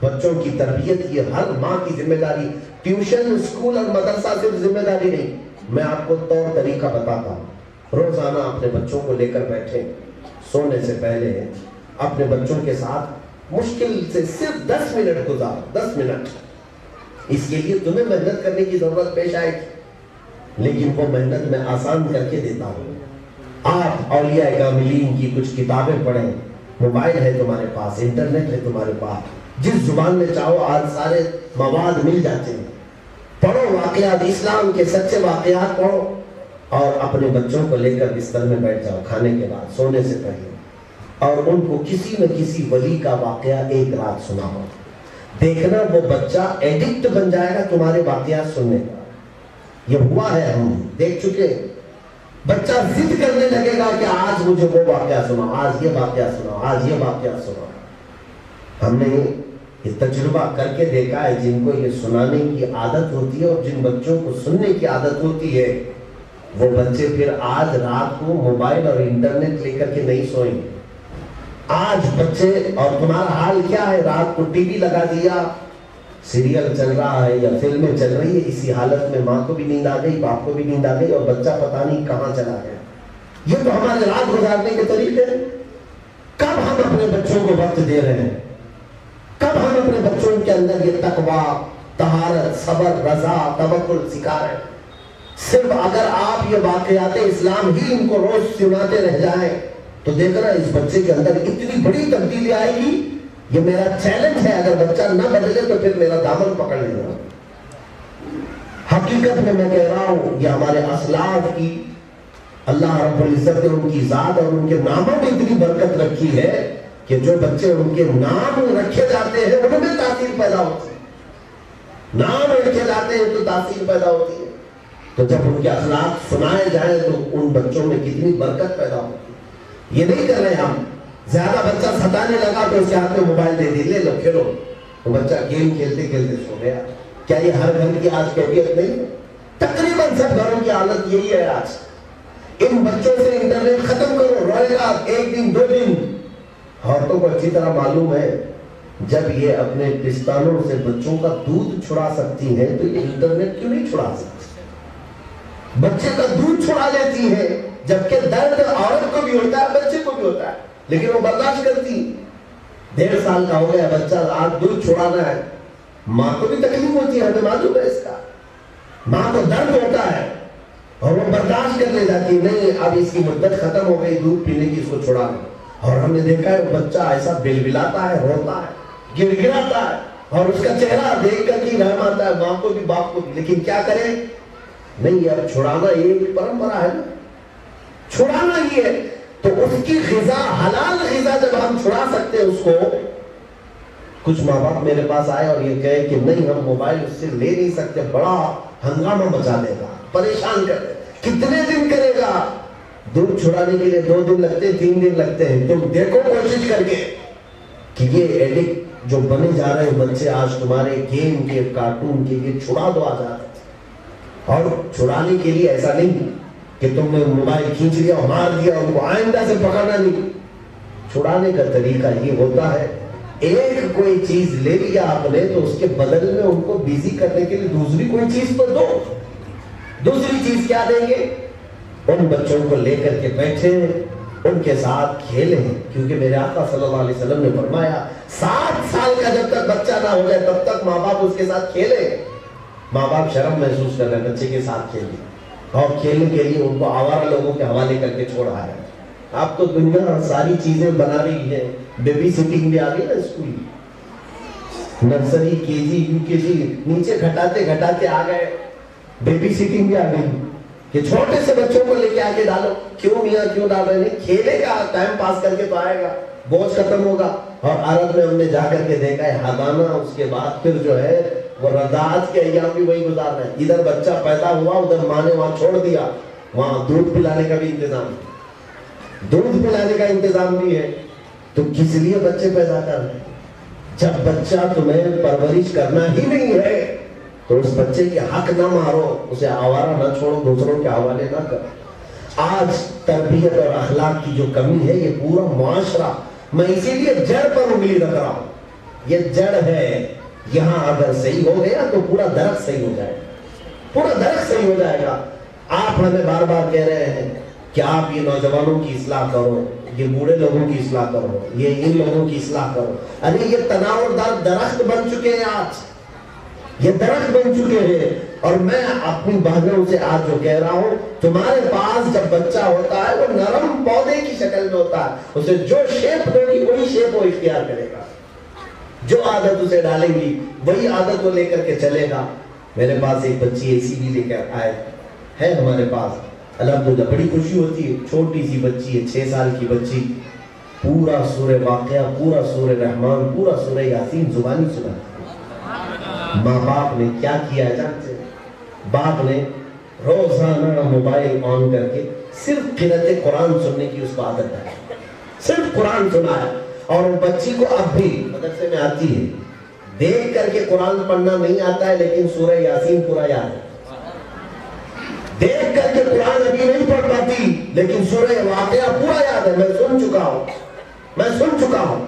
بچوں کی تربیت یہ ہر ماں کی ذمہ داری، ٹیوشن، اسکول اور مدرسہ صرف ذمہ داری نہیں. میں آپ کو طور طریقہ بتاتا ہوں. روزانہ اپنے بچوں کو لے کر بیٹھیں، سونے سے پہلے اپنے بچوں کے ساتھ مشکل سے صرف 10 منٹ گزارو. 10 منٹ. اس کے لیے تمہیں محنت کرنے کی ضرورت پیش آئے گی، لیکن وہ محنت میں آسان کر کے دیتا ہوں. آپ اولیاء کاملین کی کچھ کتابیں پڑھیں. موبائل ہے تمہارے پاس، انٹرنیٹ ہے تمہارے پاس، جس زبان میں چاہو آج سارے مواد مل جاتے ہیں. پڑھو واقعات، اسلام کے سچے واقعات پڑھو، اور اپنے بچوں کو لے کر بستر میں بیٹھ جاؤ کھانے کے بعد، سونے سے پہلے، اور ان کو کسی نہ کسی ولی کا واقعہ ایک رات سناؤ. دیکھنا وہ بچہ ایڈکٹ بن جائے گا تمہارے واقعات سننے کا. یہ ہوا ہے، ہم دیکھ چکے. بچہ ضد کرنے لگے گا کہ آج مجھے وہ واقعہ سناؤ، آج یہ واقعہ سناؤ، آج یہ واقعہ سناؤ. ہم نے یہ تجربہ کر کے دیکھا ہے، جن کو یہ سنانے کی عادت ہوتی ہے اور جن بچوں کو سننے کی عادت ہوتی ہے، وہ بچے پھر آج رات کو موبائل اور انٹرنیٹ لے کر کے نہیں سوئیں گے. آج بچے، اور تمہارا حال کیا ہے، رات کو ٹی وی لگا دیا، سیریل چل رہا ہے یا فلمیں چل رہی ہے، اسی حالت میں ماں کو بھی نیند آ گئی، باپ کو بھی نیند آ گئی، اور بچہ پتہ نہیں کہاں چلا گیا. یہ تو ہمارے رات گزارنے کے طریقے ہیں. کب ہم اپنے بچوں کو وقت دے رہے ہیں؟ کب ہم اپنے بچوں کے اندر یہ تقویٰ، طہارت، صبر، رضا، توکل سکھا رہے ہیں؟ صرف اگر آپ یہ واقعات اسلام ہی ان کو روز سناتے رہ جائیں تو دیکھنا اس بچے کے اندر اتنی بڑی تبدیلی آئے گی. یہ میرا چیلنج ہے، اگر بچہ نہ بدلے تو پھر میرا دامن پکڑ لینا. حقیقت میں میں کہہ رہا ہوں، یہ ہمارے اسلاف کی اللہ رب العزت نے ان کی ذات اور ان کے ناموں میں اتنی برکت رکھی ہے کہ جو بچے ان کے نام رکھے جاتے ہیں ان میں تاثیر پیدا ہوتی ہے. نام رکھے جاتے ہیں تو تاثیر پیدا ہوتی ہے. تو جب ان کے اخلاق سنائے جائیں تو ان بچوں میں کتنی برکت پیدا ہوتی ہے. یہ نہیں کر رہے ہم. زیادہ بچہ ستانے لگا تو اس کے ہاتھ میں موبائل دے دی، لے لو کھیلو. وہ بچہ گیم کھیلتے کھیلتے سو گیا. کیا یہ ہر گھر کی آج کیفیت نہیں ہے؟ تقریباً سب گھروں کی حالت یہی ہے آج. ان بچوں سے انٹرنیٹ ختم کرو، روئے گا 1 دن 2 دن. عورتوں کو اچھی طرح معلوم ہے، جب یہ اپنے پستانوں سے بچوں کا دودھ چھڑا سکتی ہیں تو یہ انٹرنیٹ کیوں نہیں چھڑا سکتی؟ بچے کا دودھ چھڑا لیتی ہے، جبکہ درد عورت کو بھی ہوتا ہے، بچے کو بھی ہوتا ہے، لیکن وہ برداشت کرتی. 1.5 سال کا ہو گیا بچہ، آج دودھ چھڑانا ہے. ماں کو بھی تکلیف ہوتی ہے، ہمیں معلوم ہے اس کا. ماں کو درد ہوتا ہے اور وہ برداشت کر لے جاتی ہے، نہیں اب اس کی مدت ختم ہو گئی دودھ پینے کی، اس کو چھڑا دو. اور ہم نے دیکھا ہے بچہ ایسا بلبلاتا ہے، روتا ہے، گر گراتا ہے، اور اس کا چہرہ دیکھ کر کے رحم آتا ہے، ماں کو بھی باپ کو بھی. لیکن کیا کریں؟ نہیں، اب چھڑانا یہ ایک پرمپرا ہے نا، چھڑانا ہی ہے. تو اس کی غذا، حلال غذا جب ہم چھڑا سکتے ہیں اس کو. کچھ ماں باپ میرے پاس آئے اور یہ کہے کہ نہیں ہم موبائل اس سے لے نہیں سکتے، بڑا ہنگامہ مچا دے گا، پریشان کر دے. کتنے دن کرے گا؟ دودھ چھڑانے کے لیے 2 دن لگتے ہیں، 3 دن لگتے ہیں. تم دیکھو کوشش کر کے کہ یہ ایڈکٹ جو بنے جا رہے ہیں بچے آج تمہارے گیم کے، کارٹون کے، یہ چھڑا دو آ جاتے. اور چھڑانے کے لیے ایسا نہیں کہ تم نے موبائل کھینچ لیا اور مار دیا، ان کو آئندہ سے پکڑنا نہیں. چھڑانے کا طریقہ یہ ہوتا ہے، ایک کوئی چیز لے لیا آپ نے تو اس کے بدل میں ان کو بیزی کرنے کے لیے دوسری کوئی چیز تو دو. دوسری چیز کیا دیں گے؟ ان بچوں کو لے کر کے بیٹھے، ان کے ساتھ کھیلیں. کیونکہ میرے آقا صلی اللہ علیہ وسلم نے فرمایا 7 سال کا جب تک بچہ نہ ہو جائے تب تک ماں باپ اس کے ساتھ کھیلے. ماں باپ شرم محسوس کر رہے ہیں بچے کے ساتھ کھیلنے، اور کھیلنے کے لیے ان کو آوارہ لوگوں کے حوالے کر کے چھوڑ آیا. آپ تو دنیا ساری چیزیں بنا رہی ہے. بیبی سٹنگ بھی آ گئی نا، اسکول نرسری، کے جی، یو کے جی، نیچے گھٹاتے گھٹاتے آ گئے. بیبی سٹنگ بھی آ گئی کہ چھوٹے سے بچوں کو لے کے آگے ڈالو. کیوں میاں کیوں ڈال رہے ہیں؟ کھیلے گا، ٹائم پاس کر کے تو آئے گا، بوجھ ختم ہوگا. اور عرب میں ہم نے جا کر کے دیکھا ہے حضانہ، اس کے بعد پھر جو ہے وہ رضاعت کے ایام بھی وہی گزارنا ہے. ادھر بچہ پیدا ہوا، ادھر ماں نے وہاں چھوڑ دیا، وہاں دودھ پلانے کا بھی انتظام ہے، دودھ پلانے کا انتظام بھی ہے. تو کس لیے بچے پیدا کر رہے ہیں؟ جب بچہ تمہیں پرورش کرنا ہی نہیں ہے تو اس بچے کے حق نہ مارو، اسے آوارہ نہ چھوڑو، دوسروں کے حوالے نہ کرو. آج تربیت اور اخلاق کی جو کمی ہے، یہ پورا معاشرہ، میں اسی لیے جڑ پر انگلی رکھ رہا ہوں. یہ جڑ ہے، یہاں اگر صحیح ہو گیا تو پورا درخت صحیح ہو جائے گا، پورا درخت صحیح ہو جائے گا۔ آپ ہمیں بار بار کہہ رہے ہیں کہ آپ یہ نوجوانوں کی اصلاح کرو، یہ بوڑھے لوگوں کی اصلاح کرو، یہ ان لوگوں کی اصلاح کرو۔ ارے یہ تناور دار درخت بن چکے ہیں، آج یہ درخت بن چکے ہیں۔ اور میں اپنی بہنوں سے آج جو کہہ رہا ہوں، تمہارے پاس جب بچہ ہوتا ہے وہ نرم پودے کی شکل میں ہوتا ہے، اسے جو شیپ دو گی وہی شیپ وہ اختیار کرے گا، جو عادت اسے ڈالیں گی وہی عادت وہ لے کر کے چلے گا۔ میرے پاس ایک بچی ایسی بھی لے کر آئے ہے ہمارے پاس، الحمدللہ بڑی خوشی ہوتی ہے، چھوٹی سی بچی ہے، 6 سال کی بچی، پورا سورہ واقعہ، پورا سورہ رحمان، پورا سورہ یاسین زبانی سنا۔ ماں باپ نے کیا کیا ہے جانتے ہیں؟ باپ نے روزانہ موبائل آن کر کے صرف قرأت قرآن سننے کی اس کو عادت ہے، صرف قرآن سنا ہے۔ اور وہ بچی کو اب بھی مدرسے میں آتی ہے، دیکھ کر کے قرآن پڑھنا نہیں آتا ہے لیکن سورہ یاسین پورا یاد ہے، دیکھ کر کے قرآن ابھی نہیں پڑھ پاتی لیکن سورہ واقعہ پورا یاد ہے۔ میں سن چکا ہوں۔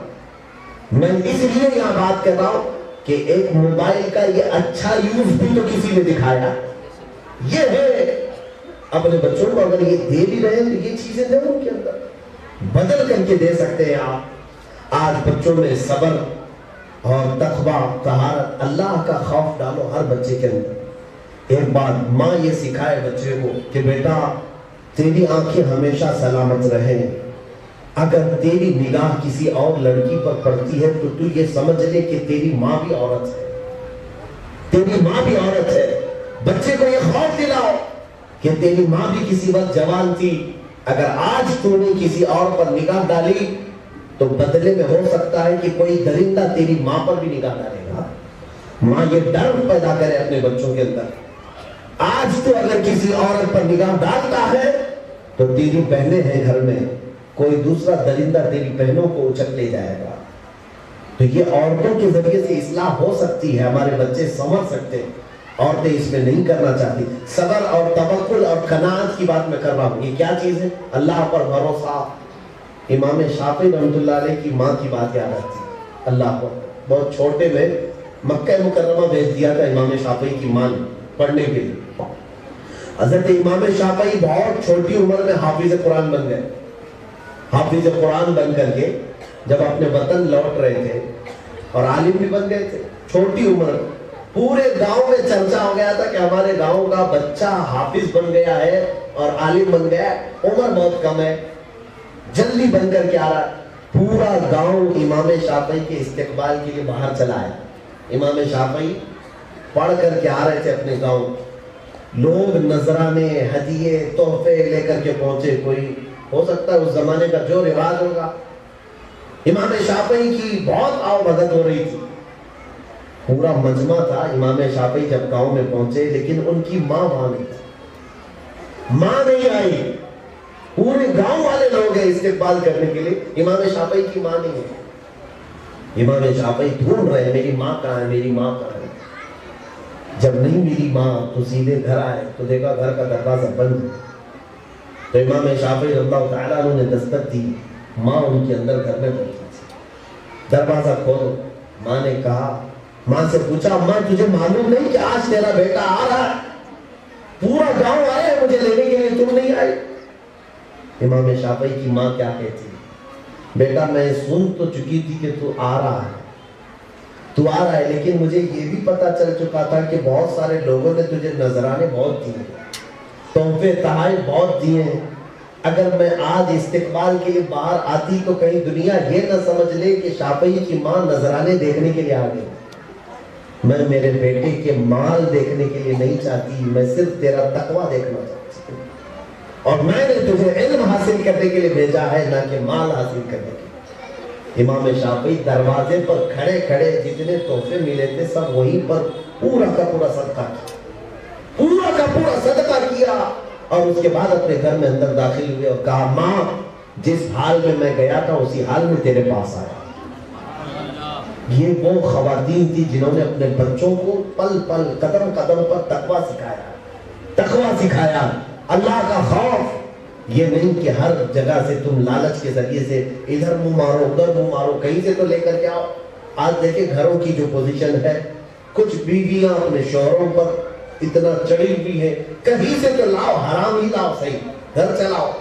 میں اس لیے یہاں بات کر رہا ہوں کہ ایک موبائل کا یہ اچھا یوز بھی تو کسی نے دکھایا، یہ ہے اپنے بچوں کو اگر یہ دے بھی رہے ہیں تو یہ چیزیں دیں ان کے اندر، بدل کر کے دے سکتے ہیں آپ۔ آج بچوں میں صبر اور تقویٰ، طہارت، اللہ کا خوف ڈالو ہر بچے کے اندر۔ ایک بات ماں یہ سکھائے بچے کو کہ بیٹا تیری آنکھیں ہمیشہ سلامت رہیں، اگر تیری نگاہ کسی اور لڑکی پر پڑتی ہے تو یہ سمجھ لے کہ تیری ماں بھی عورت ہے، تیری ماں بھی عورت ہے۔ بچے کو یہ خوف دلاؤ کہ تیری ماں بھی کسی وقت جوان تھی، اگر آج تو نے کسی اور پر نگاہ ڈالی تو بدلے میں ہو سکتا ہے کہ کوئی درندہ تیری ماں پر بھی نگاہ ڈالے گا۔ ماں یہ ڈر پیدا کرے اپنے بچوں کے اندر، آج تو اگر کسی عورت پر نگاہ ڈالتا ہے تو تیری بہنیں ہیں گھر میں، کوئی دوسرا درندہ تیری بہنوں کو اچک لے جائے گا۔ تو یہ عورتوں کے ذریعے سے اصلاح ہو سکتی ہے، ہمارے بچے سمجھ سکتے ہیں، عورتیں اس میں نہیں کرنا چاہتی۔ صبر اور توکل اور قناعت کی بات میں کر رہا ہوں، یہ کیا چیز ہے؟ اللہ پر بھروسہ۔ امام شافعی رحمۃ اللہ علیہ کی ماں کی بات یاد آتی ہے، اللہ پر بہت چھوٹے میں مکہ مکرمہ بھیج دیا تھا امام شافعی کی ماں نے پڑھنے کے لیے۔ حضرت امام شافعی بہت چھوٹی عمر میں حافظ قرآن بن گئے، حافظ قرآن بن کر کے جب اپنے وطن لوٹ رہے تھے اور عالم بھی بن گئے تھے، چھوٹی عمر، پورے گاؤں میں چرچا ہو گیا تھا کہ ہمارے گاؤں کا بچہ حافظ بن گیا ہے اور عالم بن گیا ہے، عمر بہت کم ہے، جلدی بن کر کے آ رہا ہے۔ پورا گاؤں امام شافعی کے استقبال کے لیے باہر چلا ہے۔ امام شافعی پڑھ کر کے آ رہے تھے اپنے گاؤں، لوگ نذرانے، ہدیے، تحفے لے کر کے پہنچے، کوئی ہو سکتا ہے اس زمانے کا جو رواج ہوگا۔ امام شافعی کی بہت آؤ بھگت ہو رہی تھی، پورا مجمع تھا۔ امام شافعی جب گاؤں میں پہنچے لیکن ان کی ماں وہاں نہیں تھی، ماں نہیں آئی، پورے گاؤں والے لوگ ہیں استقبال کرنے کے لیے، امام شافعی کی ماں نہیں ہے۔ امام شافعی ڈھونڈ رہے ہیں میری ماں کہاں ہے، میری ماں کہاں ہے۔ جب نہیں ملی ماں تو سیدھے گھر آئے تو دیکھا گھر کا دروازہ بند ہے، تو امام شافعی رضی اللہ تعالیٰ عنہ نے دستک دی، ماں ان کے اندر گھر میں بیٹھی تھی، دروازہ کھولو۔ ماں نے کہا، ماں سے پوچھا، ماں تجھے معلوم نہیں کہ آج تیرا بیٹا آ رہا ہے، پورا گاؤں آئے ہیں مجھے لینے کے لیے، تم نہیں آئی؟ امام شافعی کی ماں کیا کہتی، بیٹا میں سن تو چکی تھی کہ تو آ رہا ہے، لیکن مجھے یہ بھی پتا چل چکا تھا کہ بہت سارے لوگوں نے تجھے نذرانے بہت دیے، تحفے تحائف بہت دیے ہیں، اگر میں آج استقبال کے لیے باہر آتی تو کہیں دنیا یہ نہ سمجھ لے کہ شافعی کی ماں نذرانے دیکھنے کے لیے آ گئی۔ میں میرے بیٹے کے مال دیکھنے کے لیے نہیں چاہتی، میں صرف تیرا تقویٰ دیکھنا چاہتی ہوں، اور میں نے تجھے علم حاصل کرنے کے لیے بھیجا ہے نہ کہ مال حاصل کرنے کے لیے۔ امام شافعی دروازے پر کھڑے کھڑے جتنے تحفے ملے تھے سب وہیں پر پورا کا پورا صدقہ کیا، پورا کا پورا صدقہ کیا، اور اس کے بعد اپنے گھر میں اندر داخل ہوئے اور کہا، ماں جس حال میں گیا تھا اسی حال میں تیرے پاس آیا۔ یہ وہ خواتین تھی جنہوں نے اپنے بچوں کو پل پل قدم قدم پر تقویٰ سکھایا، اللہ کا خوف۔ یہ نہیں کہ ہر جگہ سے تم لالچ کے ذریعے سے ادھر منہ مارو ادھر منہ مارو، کہیں سے تو لے کر کے آؤ۔ آج دیکھیں گھروں کی جو پوزیشن ہے، کچھ بیویاں اپنے شوہروں پر اتنا چڑھی ہوئی ہیں، کہیں سے تو لاؤ، حرام ہی لاؤ، صحیح گھر چلاؤ،